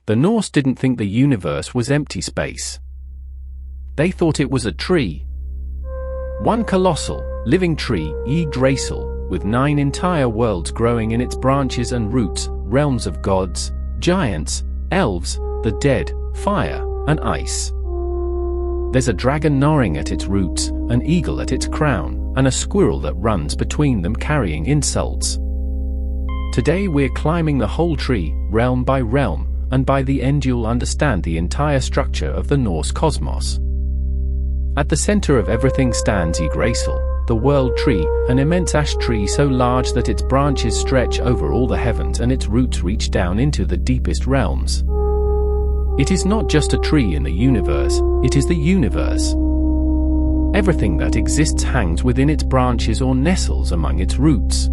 The Norse didn't think the universe was empty space. They thought it was a tree. One colossal, living tree, Yggdrasil, with 9 entire worlds growing in its branches and roots, realms of gods, giants, elves, the dead, fire, and ice. There's a dragon gnawing at its roots, an eagle at its crown, and a squirrel that runs between them carrying insults. Today we're climbing the whole tree, realm by realm, and by the end you'll understand the entire structure of the Norse cosmos. At the center of everything stands Yggdrasil, the world tree, an immense ash tree so large that its branches stretch over all the heavens and its roots reach down into the deepest realms. It is not just a tree in the universe, it is the universe. Everything that exists hangs within its branches or nestles among its roots.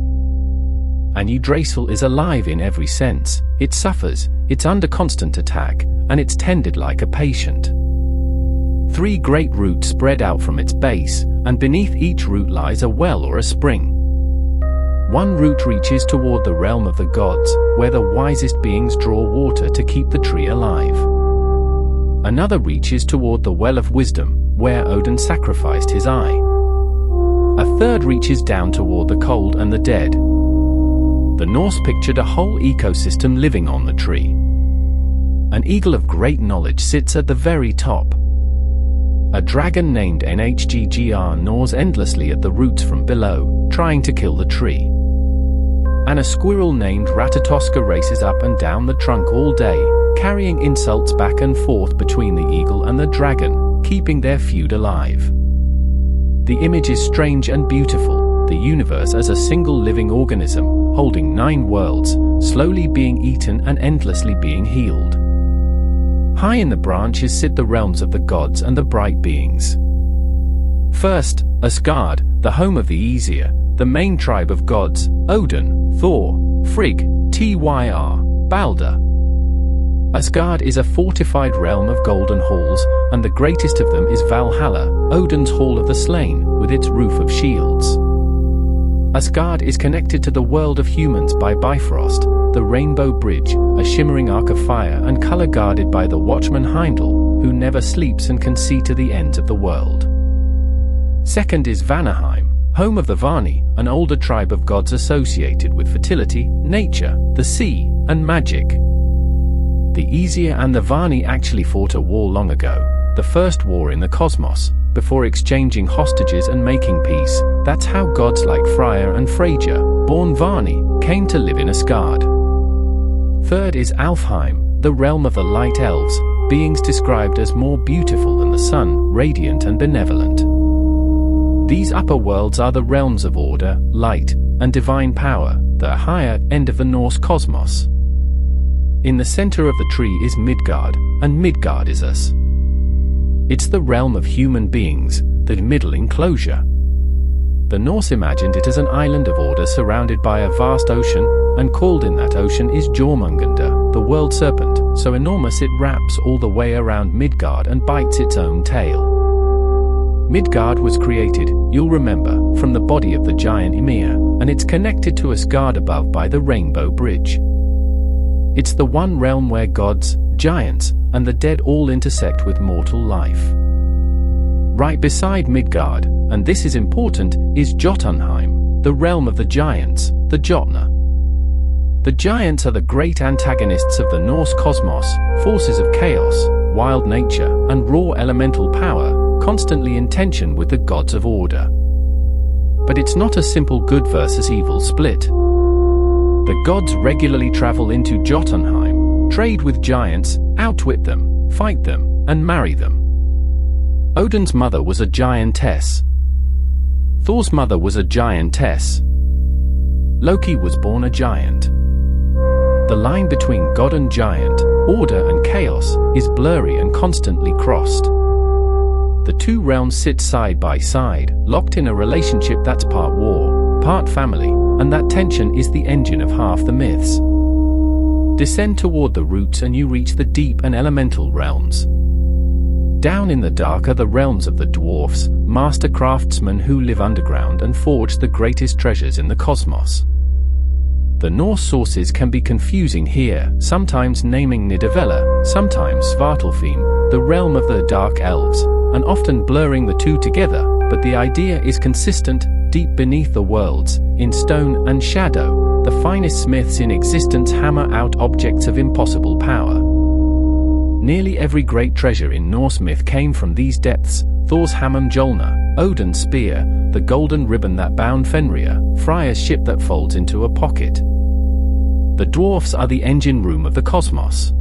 And Yggdrasil is alive in every sense. It suffers, it's under constant attack, and it's tended like a patient. 3 great roots spread out from its base, and beneath each root lies a well or a spring. One root reaches toward the realm of the gods, where the wisest beings draw water to keep the tree alive. Another reaches toward the well of wisdom, where Odin sacrificed his eye. A third reaches down toward the cold and the dead. The Norse pictured a whole ecosystem living on the tree. An eagle of great knowledge sits at the very top. A dragon named Nhggr gnaws endlessly at the roots from below, trying to kill the tree. And a squirrel named Ratatoska races up and down the trunk all day, carrying insults back and forth between the eagle and the dragon, keeping their feud alive. The image is strange and beautiful, the universe as a single living organism, holding 9 worlds, slowly being eaten and endlessly being healed. High in the branches sit the realms of the gods and the bright beings. First, Asgard, the home of the Aesir, the main tribe of gods, Odin, Thor, Frigg, Tyr, Balder. Asgard is a fortified realm of golden halls, and the greatest of them is Valhalla, Odin's Hall of the Slain, with its roof of shields. Asgard is connected to the world of humans by Bifrost, the Rainbow Bridge, a shimmering arc of fire and color guarded by the watchman Heimdall, who never sleeps and can see to the ends of the world. Second is Vanaheim, home of the Vani, an older tribe of gods associated with fertility, nature, the sea, and magic. The Aesir and the Vani actually fought a war long ago, the first war in the cosmos, before exchanging hostages and making peace. That's how gods like Freyr and Freyja, born Vani, came to live in Asgard. Third is Alfheim, the realm of the light elves, beings described as more beautiful than the sun, radiant and benevolent. These upper worlds are the realms of order, light, and divine power, the higher end of the Norse cosmos. In the center of the tree is Midgard, and Midgard is us. It's the realm of human beings, the middle enclosure. The Norse imagined it as an island of order surrounded by a vast ocean, and called in that ocean is Jormungandr, the world serpent, so enormous it wraps all the way around Midgard and bites its own tail. Midgard was created, you'll remember, from the body of the giant Ymir, and it's connected to Asgard above by the Rainbow Bridge. It's the one realm where gods, giants, and the dead all intersect with mortal life. Right beside Midgard, and this is important, is Jotunheim, the realm of the giants, the Jotnar. The giants are the great antagonists of the Norse cosmos, forces of chaos, wild nature, and raw elemental power, constantly in tension with the gods of order. But it's not a simple good versus evil split. The gods regularly travel into Jotunheim, trade with giants, outwit them, fight them, and marry them. Odin's mother was a giantess. Thor's mother was a giantess. Loki was born a giant. The line between god and giant, order and chaos, is blurry and constantly crossed. The two realms sit side by side, locked in a relationship that's part war, part family, and that tension is the engine of half the myths. Descend toward the roots and you reach the deep and elemental realms. Down in the dark are the realms of the dwarves, master craftsmen who live underground and forge the greatest treasures in the cosmos. The Norse sources can be confusing here, sometimes naming Nidavellir, sometimes Svartalfheim, the realm of the dark elves, and often blurring the two together, but the idea is consistent. Deep beneath the worlds, in stone and shadow, the finest smiths in existence hammer out objects of impossible power. Nearly every great treasure in Norse myth came from these depths: Thor's hammer Mjolnir, Odin's spear, the golden ribbon that bound Fenrir, Freya's ship that folds into a pocket. The dwarves are the engine room of the cosmos.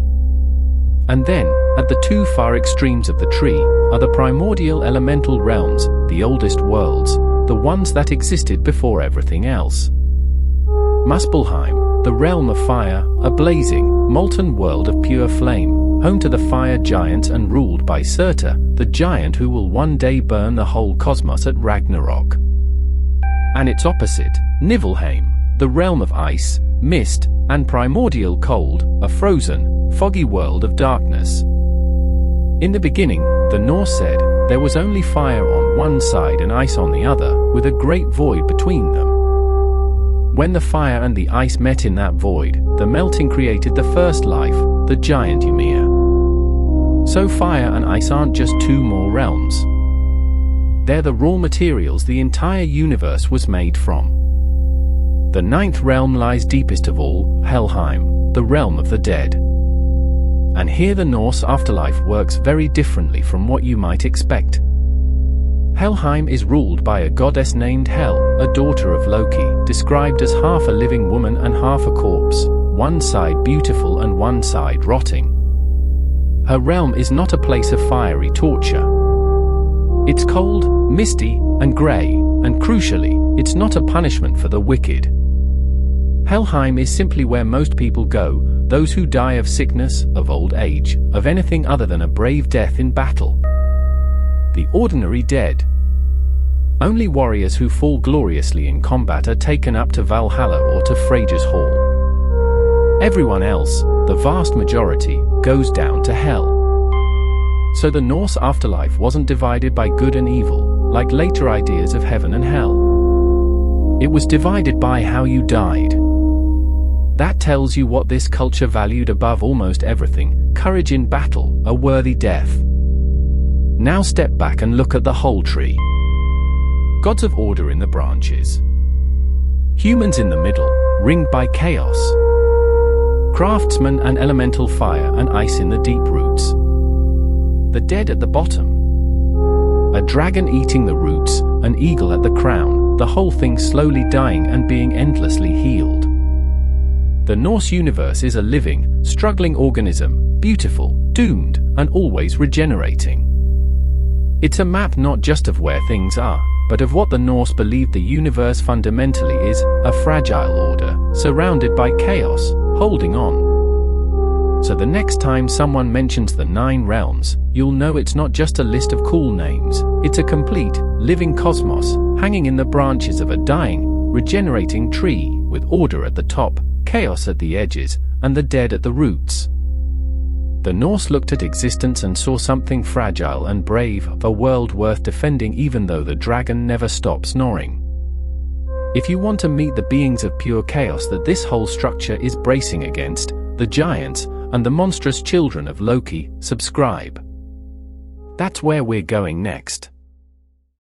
And then, at the two far extremes of the tree, are the primordial elemental realms, the oldest worlds, the ones that existed before everything else. Muspelheim, the realm of fire, a blazing, molten world of pure flame, home to the fire giants and ruled by Surtur, the giant who will one day burn the whole cosmos at Ragnarok. And its opposite, Niflheim, the realm of ice, mist, and primordial cold, a frozen, foggy world of darkness. In the beginning, the Norse said, there was only fire on one side and ice on the other, with a great void between them. When the fire and the ice met in that void, the melting created the first life, the giant Ymir. So fire and ice aren't just two more realms. They're the raw materials the entire universe was made from. The ninth realm lies deepest of all, Helheim, the realm of the dead. And here the Norse afterlife works very differently from what you might expect. Helheim is ruled by a goddess named Hel, a daughter of Loki, described as half a living woman and half a corpse, one side beautiful and one side rotting. Her realm is not a place of fiery torture. It's cold, misty, and grey, and crucially, it's not a punishment for the wicked. Helheim is simply where most people go, those who die of sickness, of old age, of anything other than a brave death in battle. The ordinary dead. Only warriors who fall gloriously in combat are taken up to Valhalla or to Freyja's Hall. Everyone else, the vast majority, goes down to hell. So the Norse afterlife wasn't divided by good and evil, like later ideas of heaven and hell. It was divided by how you died. That tells you what this culture valued above almost everything: courage in battle, a worthy death. Now step back and look at the whole tree. Gods of order in the branches. Humans in the middle, ringed by chaos. Craftsmen and elemental fire and ice in the deep roots. The dead at the bottom. A dragon eating the roots, an eagle at the crown, the whole thing slowly dying and being endlessly healed. The Norse universe is a living, struggling organism, beautiful, doomed, and always regenerating. It's a map not just of where things are, but of what the Norse believed the universe fundamentally is, a fragile order, surrounded by chaos, holding on. So the next time someone mentions the 9 realms, you'll know it's not just a list of cool names, it's a complete, living cosmos, hanging in the branches of a dying, regenerating tree, with order at the top, chaos at the edges, and the dead at the roots. The Norse looked at existence and saw something fragile and brave, a world worth defending even though the dragon never stops snoring. If you want to meet the beings of pure chaos that this whole structure is bracing against, the giants, and the monstrous children of Loki, subscribe. That's where we're going next.